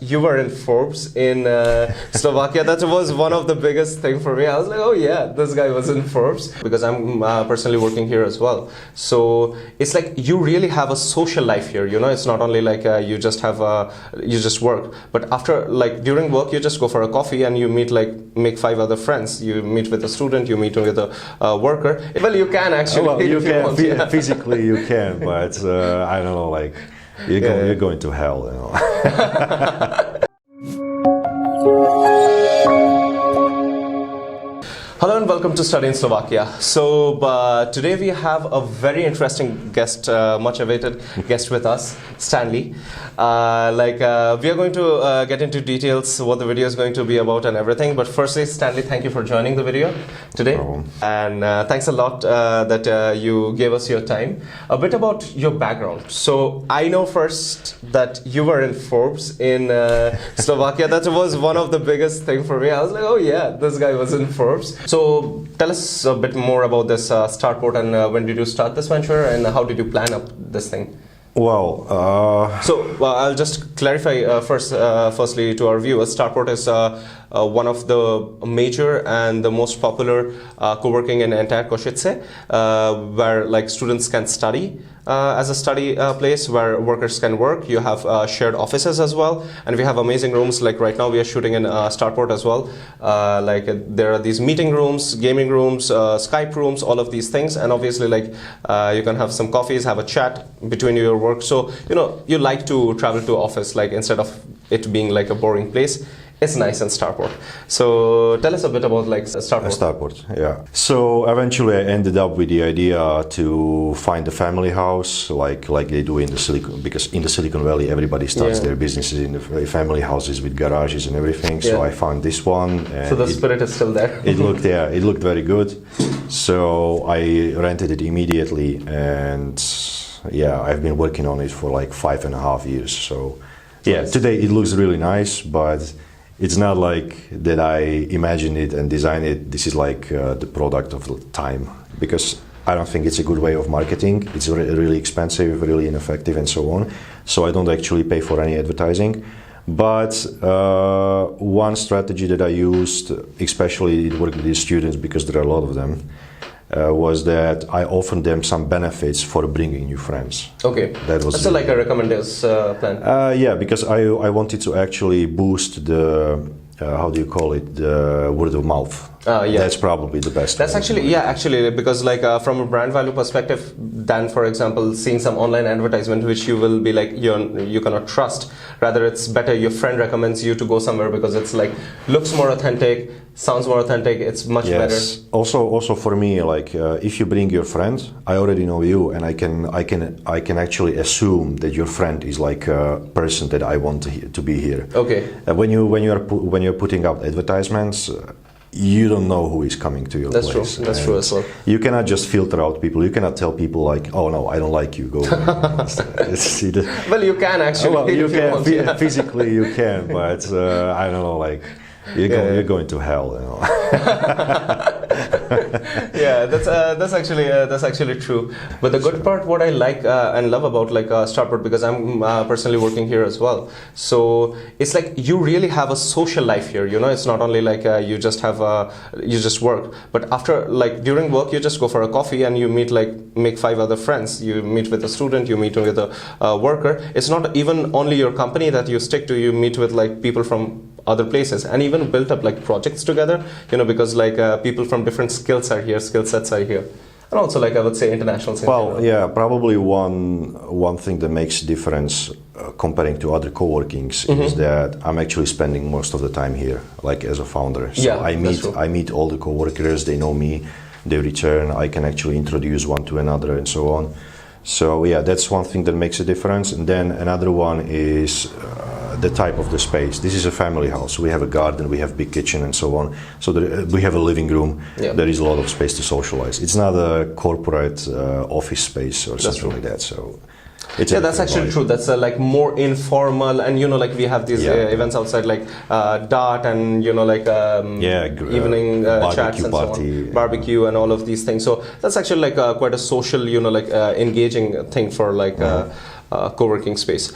You were in Forbes in Slovakia. That was one of the biggest thing for me. I was like, oh yeah, this guy was in Forbes, because I'm personally working here as well. So it's like you really have a social life here. You know, it's not only like you just work, but after, like, during work you just go for a coffee and you make 5 other friends. You meet with a student, you meet with a worker. Well, you can actually. Well, you can physically, you can, but I don't know, like. You're going to hell, you know. Hello and welcome to Study in Slovakia. So today we have a very interesting guest, much awaited guest with us, Stanley. We are going to get into details what the video is going to be about and everything. But firstly, Stanley, thank you for joining the video today. No. And thanks a lot that you gave us your time. A bit about your background. So I know first that you were in Forbes in Slovakia. That was one of the biggest thing for me. I was like, oh yeah, this guy was in Forbes. So tell us a bit more about this Startport, and when did you start this venture, and how did you plan up this thing? Well, I'll just clarify firstly to our viewers. Starport is one of the major and the most popular coworking in entire Kosice, where like students can study as a study place where workers can work. You have shared offices as well, and we have amazing rooms. Like right now we are shooting in Starport as well. There are these meeting rooms, gaming rooms, Skype rooms, all of these things, and obviously you can have some coffees, have a chat between your work. So you like to travel to office, like instead of it being like a boring place. It's nice in Starport. So tell us a bit about Starport. Starport, yeah. So eventually I ended up with the idea to find a family house like they do in the because in the Silicon Valley everybody starts their businesses in the family houses with garages and everything. So I found this one. And so the spirit is still there. It looked very good. So I rented it immediately, and I've been working on it for like 5.5 years. So today it looks really nice, but it's not like that I imagined it and designed it. This is like the product of the time, because I don't think it's a good way of marketing. It's really expensive, really ineffective, and so on. So I don't actually pay for any advertising. But one strategy that I used, especially it worked with these students because there are a lot of them, was that I offered them some benefits for bringing new friends. Okay, that's like a recommended plan. Because I wanted to actually boost the how do you call it, the word of mouth. That's probably the best. That's actually because from a brand value perspective, than for example seeing some online advertisement which you will be like you cannot trust. Rather, it's better your friend recommends you to go somewhere because it's like looks more authentic, sounds more authentic. It's much better. Also for me, if you bring your friend, I already know you, and I can actually assume that your friend is like a person that I want to be here. Okay. When you're putting out advertisements, you don't know who is coming to your place. True. That's true as well. You cannot just filter out people. You cannot tell people like, oh no, I don't like you, go away. Well, you can actually. Well, you can physically, you can, but I don't know, like you're going to hell, you know. That's actually true. But the good part, what I like and love about Starport, because I'm personally working here as well. So it's like you really have a social life here. It's not only like you just work, but after during work you just go for a coffee and you make 5 other friends. You meet with a student, you meet with a worker. It's not even only your company that you stick to. You meet with people from other places, and even built up projects together, because people from different skill sets are here, and also I would say international. Probably one thing that makes a difference comparing to other co-workings is that I'm actually spending most of the time here, as a founder. So I meet all the co-workers, they know me, they return, I can actually introduce one to another and so on. So that's one thing that makes a difference. And then another one is the type of the space. This is a family house. We have a garden, we have big kitchen and so on. So we have a living room. There is a lot of space to socialize. It's not a corporate office space or something like that. So that's actually true. That's more informal, and we have these events outside dart and evening chats and so on, barbecue and all of these things. So that's actually quite a social engaging thing for co-working space.